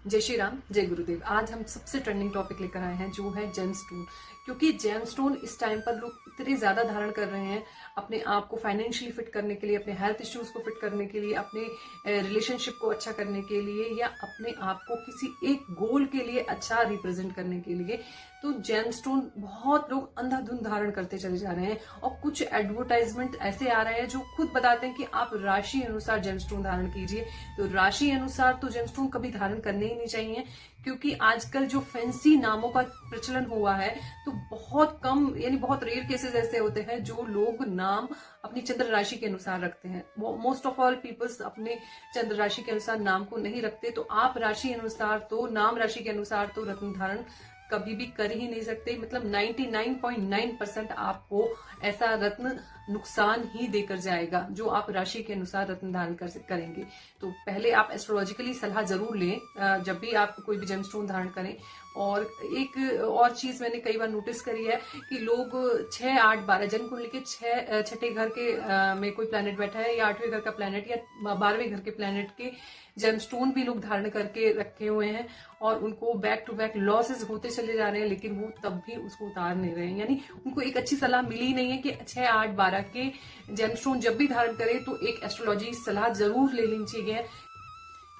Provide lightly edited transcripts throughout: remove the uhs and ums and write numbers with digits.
जय श्री राम, जय गुरुदेव। आज हम सबसे ट्रेंडिंग टॉपिक लेकर आए हैं जो है जेमस्टोन। क्योंकि जेमस्टोन इस टाइम पर लोग इतने ज्यादा धारण कर रहे हैं अपने आप को फाइनेंशियली फिट करने के लिए, अपने हेल्थ इश्यूज को फिट करने के लिए, अपने रिलेशनशिप को अच्छा करने के लिए, या अपने आप को किसी एक गोल के लिए अच्छा रिप्रेजेंट करने के लिए। तो जेमस्टोन बहुत लोग अंधाधुंध धारण करते चले जा रहे हैं और कुछ एडवर्टाइजमेंट ऐसे आ रहे हैं जो खुद बताते हैं कि आप राशि अनुसार जेमस्टोन धारण कीजिए। तो राशि अनुसार तो जेमस्टोन कभी धारण करने ही नहीं चाहिए, क्योंकि आजकल जो फैंसी नामों का प्रचलन हुआ है तो बहुत कम यानी बहुत रेयर केसेस ऐसे होते हैं जो लोग नाम अपनी चंद्र राशि के अनुसार रखते हैं। मोस्ट ऑफ ऑल पीपल्स अपने चंद्र राशि के अनुसार नाम को नहीं रखते। तो आप राशि अनुसार तो नाम राशि के अनुसार तो रत्न धारण कभी भी कर ही नहीं सकते। मतलब 99.9% आपको ऐसा रत्न नुकसान ही देकर जाएगा जो आप राशि के अनुसार रत्न धारण करेंगे। तो पहले आप एस्ट्रोलॉजिकली सलाह जरूर लें जब भी आप कोई भी जेमस्टोन धारण करें। और एक और चीज मैंने कई बार नोटिस करी है कि लोग 6, 8, 12 जन्म कुंडली के छठे घर के में कोई प्लैनेट बैठा है, या 8वें घर का प्लैनेट, या 12वें घर के प्लैनेट के जेमस्टोन भी लोग धारण करके रखे हुए हैं और उनको बैक टू बैक लॉसेस होते चले जा रहे हैं, लेकिन वो तब भी उसको उतार नहीं रहे हैं। यानी उनको एक अच्छी सलाह मिली नहीं है कि 6, 8, 12 के जेमस्टोन जब भी धारण करें तो एक एस्ट्रोलॉजी सलाह जरूर ले लेनी चाहिए,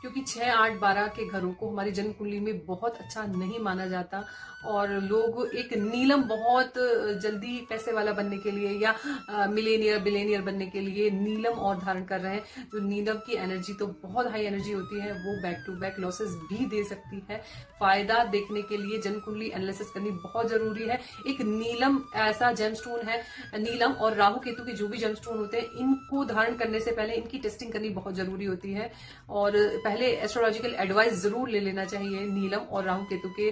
क्योंकि 6, 8, 12 के घरों को हमारी जन्म कुंडली में बहुत अच्छा नहीं माना जाता। और लोग एक नीलम बहुत जल्दी पैसे वाला बनने के लिए या मिलेनियर बिलेनियर बनने के लिए नीलम और धारण कर रहे हैं। जो नीलम की एनर्जी तो बहुत हाई एनर्जी होती है, वो बैक टू बैक लॉसेस भी दे सकती है। फायदा देखने के लिए जन्म कुंडली एनालिसिस करनी बहुत जरूरी है। एक नीलम ऐसा जेमस्टोन है, नीलम और राहु केतु के जो भी जेमस्टोन होते हैं इनको धारण करने से पहले इनकी टेस्टिंग करनी बहुत जरूरी होती है और पहले एस्ट्रोलॉजिकल एडवाइस जरूर ले लेना चाहिए नीलम और राहु केतु के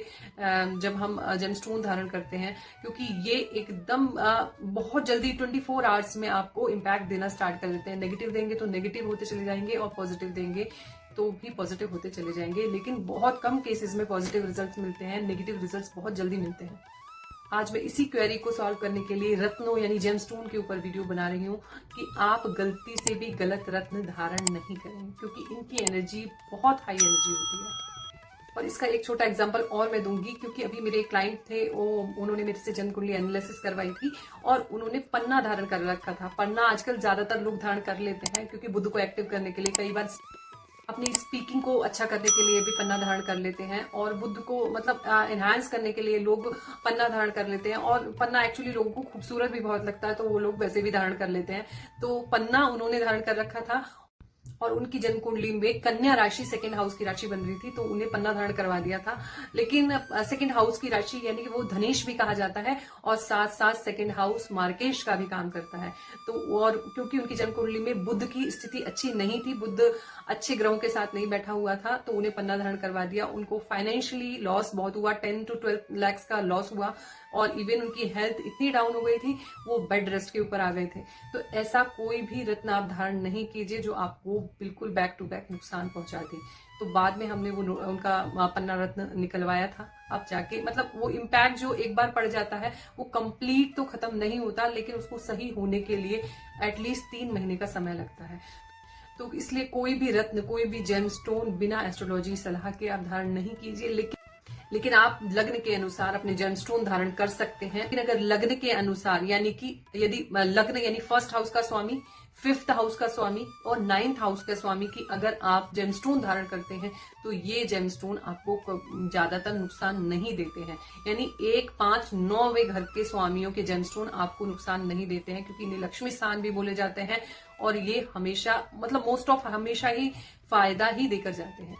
जब हम जेमस्टोन धारण करते हैं, क्योंकि ये एकदम बहुत जल्दी 24 आवर्स में आपको इम्पैक्ट देना स्टार्ट कर देते हैं। नेगेटिव देंगे तो नेगेटिव होते चले जाएंगे और पॉजिटिव देंगे तो भी पॉजिटिव होते चले जाएंगे, लेकिन बहुत कम केसेस में पॉजिटिव रिजल्ट्स मिलते हैं, नेगेटिव रिजल्ट्स बहुत जल्दी मिलते हैं। आज मैं इसी क्वेरी को सॉल्व करने के लिए रत्नों यानी जेमस्टोन के ऊपर वीडियो बना रही हूँ कि आप गलती से भी गलत रत्न धारण नहीं करें, क्योंकि इनकी एनर्जी बहुत हाई एनर्जी होती है। और इसका एक छोटा एग्जांपल और मैं दूंगी, क्योंकि अभी मेरे एक क्लाइंट थे, उन्होंने मेरे से जन्म कुंडली एनालिसिस करवाई थी और उन्होंने पन्ना धारण कर रखा था। पन्ना आजकल ज्यादातर लोग धारण कर लेते हैं क्योंकि बुध को एक्टिव करने के लिए, कई बार अपनी स्पीकिंग को अच्छा करने के लिए भी पन्ना धारण कर लेते हैं, और बुद्ध को मतलब एनहांस करने के लिए लोग पन्ना धारण कर लेते हैं। और पन्ना एक्चुअली लोगों को खूबसूरत भी बहुत लगता है, तो वो लोग वैसे भी धारण कर लेते हैं। तो पन्ना उन्होंने धारण कर रखा था और उनकी जन्म कुंडली में कन्या राशि सेकंड हाउस की राशि बन रही थी, तो उन्हें पन्ना धारण करवा दिया था। लेकिन सेकंड हाउस की राशि यानी कि वो धनेश भी कहा जाता है और साथ साथ सेकंड हाउस मार्केश का भी काम करता है। तो और क्योंकि उनकी जन्म कुंडली में बुध की स्थिति अच्छी नहीं थी, बुध अच्छे ग्रहों के साथ नहीं बैठा हुआ था, तो उन्हें पन्ना धारण करवा दिया। उनको फाइनेंशियली लॉस बहुत हुआ, 10 to 12 लाख का लॉस हुआ और इवन उनकी हेल्थ इतनी डाउन हो गई थी वो बेड रेस्ट के ऊपर आ गए थे। तो ऐसा कोई भी रत्न आप धारण नहीं कीजिए जो आपको बिल्कुल बैक टू बैक नुकसान पहुंचा दे। तो बाद में हमने वो उनका पन्ना रत्न निकलवाया था। अब जाके मतलब वो इम्पैक्ट जो एक बार पड़ जाता है वो कंप्लीट तो खत्म नहीं होता, लेकिन उसको सही होने के लिए एटलीस्ट 3 महीने का समय लगता है। तो इसलिए कोई भी रत्न, कोई भी जेमस्टोन बिना एस्ट्रोलॉजी सलाह के आप धारण नहीं कीजिए। लेकिन आप लग्न के अनुसार अपने जेमस्टोन धारण कर सकते हैं। लेकिन अगर लग्न के अनुसार यानी कि यदि लग्न यानी फर्स्ट हाउस का स्वामी, 5th हाउस का स्वामी और 9th हाउस के स्वामी की अगर आप जेमस्टोन धारण करते हैं तो ये जेमस्टोन आपको ज्यादातर नुकसान नहीं देते हैं। यानी 1, 5, 9वें घर के स्वामियों के जेमस्टोन आपको नुकसान नहीं देते हैं, क्योंकि इन्हें लक्ष्मी स्थान भी बोले जाते हैं और ये हमेशा मतलब मोस्ट ऑफ हमेशा ही फायदा ही देकर जाते हैं।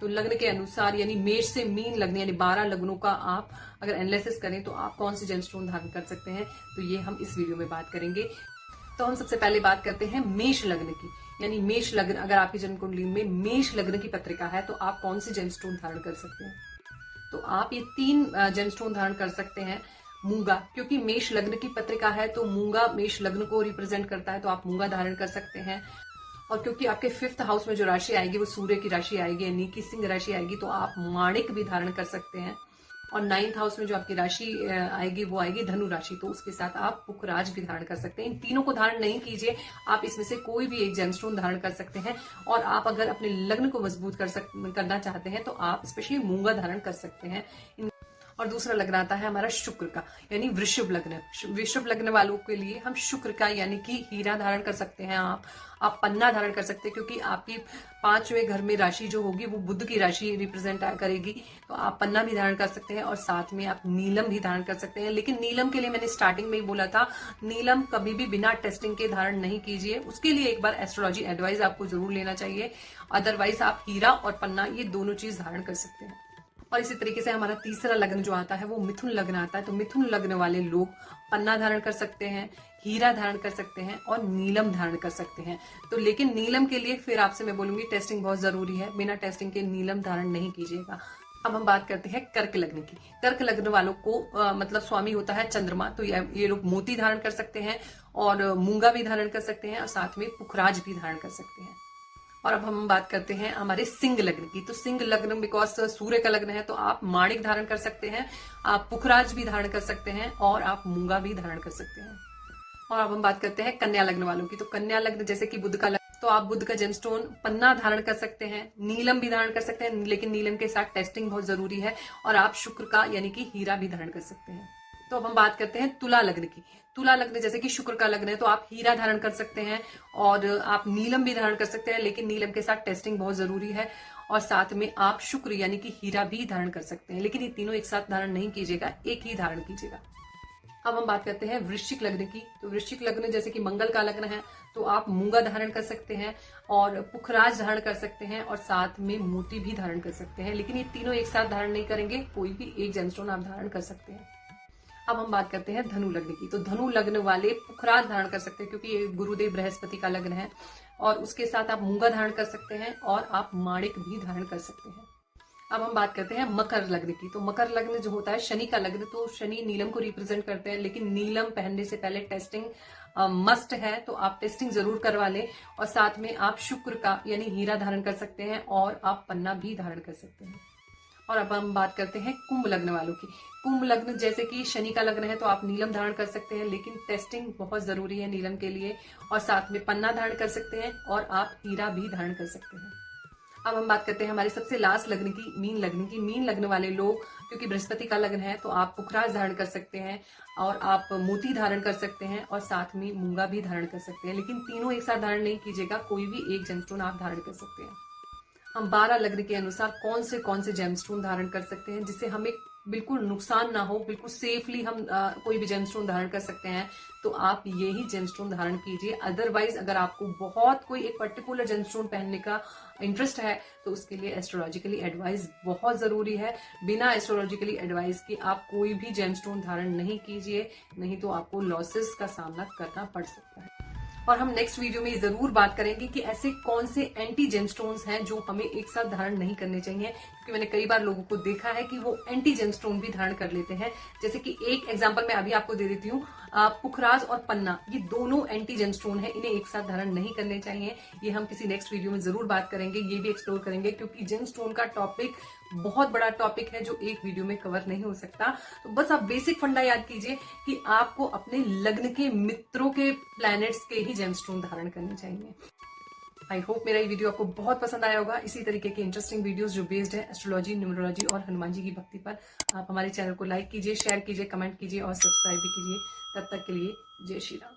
तो लग्न के अनुसार यानी मेष से मीन लग्न यानी 12 लग्नों का आप अगर एनालिसिस करें तो आप कौन से जेमस्टोन धारण कर सकते हैं, तो ये हम इस वीडियो में बात करेंगे। तो हम सबसे पहले बात करते हैं मेष लग्न की। यानी मेष लग्न, अगर आपकी जन्म कुंडली में मेष लग्न की पत्रिका है तो आप कौन से जेमस्टोन धारण कर सकते हैं। तो आप ये 3 जेमस्टोन धारण कर सकते हैं। मूंगा, क्योंकि मेष लग्न की पत्रिका है तो मूंगा मेष लग्न को रिप्रेजेंट करता है, तो आप मूंगा धारण कर सकते हैं। और क्योंकि आपके 5th हाउस में जो राशि आएगी वो सूर्य की राशि आएगी यानी कि सिंह राशि आएगी, तो आप माणिक भी धारण कर सकते हैं। और 9th हाउस में जो आपकी राशि आएगी वो आएगी धनु राशि, तो उसके साथ आप पुखराज भी धारण कर सकते हैं। इन तीनों को धारण नहीं कीजिए, आप इसमें से कोई भी एक जेमस्टोन धारण कर सकते हैं। और आप अगर अपने लग्न को मजबूत करना चाहते हैं तो आप स्पेशली मूंगा धारण कर सकते हैं। और दूसरा लग्न आता है हमारा शुक्र का, यानी वृषभ लग्न। वृषभ लग्न वालों के लिए हम शुक्र का यानी कि हीरा धारण कर सकते हैं। आप पन्ना धारण कर सकते हैं, क्योंकि आपकी 5वें घर में राशि जो होगी वो बुध की राशि रिप्रेजेंट करेगी, तो आप पन्ना भी धारण कर सकते हैं। और साथ में आप नीलम भी धारण कर सकते हैं। लेकिन नीलम के लिए मैंने स्टार्टिंग में ही बोला था, नीलम कभी भी बिना टेस्टिंग के धारण नहीं कीजिए, उसके लिए एक बार एस्ट्रोलॉजी एडवाइस आपको जरूर लेना चाहिए। अदरवाइज आप हीरा और पन्ना ये दोनों चीज धारण कर सकते हैं। और इसी तरीके से हमारा तीसरा लग्न जो आता है वो मिथुन लग्न आता है। तो मिथुन लग्न वाले लोग पन्ना धारण कर सकते हैं, हीरा धारण कर सकते हैं और नीलम धारण कर सकते हैं। तो लेकिन नीलम के लिए फिर आपसे मैं बोलूंगी टेस्टिंग बहुत जरूरी है, बिना टेस्टिंग के नीलम धारण नहीं कीजिएगा। अब हम बात करते हैं कर्क लग्न की। कर्क लग्न वालों को मतलब स्वामी होता है चंद्रमा, तो ये लोग मोती धारण कर सकते हैं और मूंगा भी धारण कर सकते हैं और साथ में पुखराज भी धारण कर सकते हैं। और अब हम बात करते हैं हमारे सिंह लग्न की। तो सिंह लग्न बिकॉज सूर्य का लग्न है, तो आप माणिक धारण कर सकते हैं, आप पुखराज भी धारण कर सकते हैं और आप मूंगा भी धारण कर सकते हैं। और अब हम बात करते हैं कन्या लग्न वालों की। तो कन्या लग्न जैसे कि बुध का लग्न, तो आप बुध का जेमस्टोन पन्ना धारण कर सकते हैं, नीलम भी धारण कर सकते हैं, लेकिन नीलम के साथ टेस्टिंग बहुत जरूरी है। और आप शुक्र का यानी कि हीरा भी धारण कर सकते हैं। तो अब हम बात करते हैं तुला लग्न की। तुला लग्न जैसे कि शुक्र का लग्न है, तो आप हीरा धारण कर सकते हैं और आप नीलम भी धारण कर सकते हैं, लेकिन नीलम के साथ टेस्टिंग बहुत जरूरी है। और साथ में आप शुक्र यानी कि हीरा भी धारण कर सकते हैं, लेकिन ये तीनों एक साथ धारण नहीं कीजिएगा, एक ही धारण कीजिएगा। अब हम बात करते हैं वृश्चिक लग्न की। तो वृश्चिक लग्न जैसे कि मंगल का लग्न है, तो आप मूंगा धारण कर सकते हैं और पुखराज धारण कर सकते हैं और साथ में मोती भी धारण कर सकते हैं, लेकिन ये तीनों एक साथ धारण नहीं करेंगे, कोई भी एक जेमस्टोन आप धारण कर सकते हैं। अब हम बात करते हैं धनु लग्न की। तो धनु लग्न वाले पुखराज धारण कर सकते हैं, क्योंकि ये गुरुदेव बृहस्पति का लग्न है। और उसके साथ आप मूंगा धारण कर सकते हैं और आप माणिक भी धारण कर सकते हैं। अब हम बात करते हैं मकर लग्न की। तो मकर लग्न जो होता है शनि का लग्न, तो शनि नीलम को रिप्रेजेंट करते हैं, लेकिन नीलम पहनने से पहले टेस्टिंग मस्ट है, तो आप टेस्टिंग जरूर करवा लें। और साथ में आप शुक्र का यानी हीरा धारण कर सकते हैं और आप पन्ना भी धारण कर सकते हैं। और अब हम बात करते हैं कुंभ लग्न वालों की। कुंभ लग्न जैसे कि शनि का लग्न है, तो आप नीलम धारण कर सकते हैं, लेकिन टेस्टिंग बहुत जरूरी है नीलम के लिए। और साथ में पन्ना धारण कर सकते हैं और आप हीरा भी धारण कर सकते हैं। अब हम बात करते हैं हमारे सबसे लास्ट लग्न की, मीन लग्न की। मीन लग्न वाले लोग, क्योंकि बृहस्पति का लग्न है, तो आप पुखराज धारण कर सकते हैं और आप मोती धारण कर सकते हैं और साथ में मूंगा भी धारण कर सकते हैं, लेकिन तीनों एक साथ धारण नहीं कीजिएगा, कोई भी एक जेमस्टोन आप धारण कर सकते हैं। हम 12 लग्न के अनुसार कौन से जेमस्टोन धारण कर सकते हैं जिससे हमें बिल्कुल नुकसान ना हो, बिल्कुल सेफली हम कोई भी जेमस्टोन धारण कर सकते हैं, तो आप यही जेमस्टोन धारण कीजिए। अदरवाइज अगर आपको बहुत कोई एक पर्टिकुलर जेमस्टोन पहनने का इंटरेस्ट है, तो उसके लिए एस्ट्रोलॉजिकली एडवाइस बहुत जरूरी है। बिना एस्ट्रोलॉजिकली एडवाइस के आप कोई भी जेमस्टोन धारण नहीं कीजिए, नहीं तो आपको लॉसेस का सामना करना पड़ सकता है। और हम नेक्स्ट वीडियो में जरूर बात करेंगे कि ऐसे कौन से एंटी जेमस्टोन्स हैं जो हमें एक साथ धारण नहीं करने चाहिए, क्योंकि मैंने कई बार लोगों को देखा है कि वो एंटी जेमस्टोन भी धारण कर लेते हैं। जैसे कि एक एग्जांपल मैं अभी आपको दे देती हूँ, पुखराज और पन्ना, ये दोनों एंटी जेमस्टोन है, इन्हें एक साथ धारण नहीं करने चाहिए। ये हम किसी नेक्स्ट वीडियो में जरूर बात करेंगे, ये भी एक्सप्लोर करेंगे, क्योंकि जेमस्टोन का टॉपिक बहुत बड़ा टॉपिक है जो एक वीडियो में कवर नहीं हो सकता। तो बस आप बेसिक फंडा याद कीजिए कि आपको अपने लग्न के मित्रों के प्लैनेट्स के ही जेमस्टोन धारण करने चाहिए। आई होप मेरा ये वीडियो आपको बहुत पसंद आया होगा। इसी तरीके के इंटरेस्टिंग वीडियोस जो बेस्ड है एस्ट्रोलॉजी, न्यूमरोलॉजी और हनुमान जी की भक्ति पर, आप हमारे चैनल को लाइक कीजिए, शेयर कीजिए, कमेंट कीजिए और सब्सक्राइब भी कीजिए। तब तक के लिए जय श्री राम।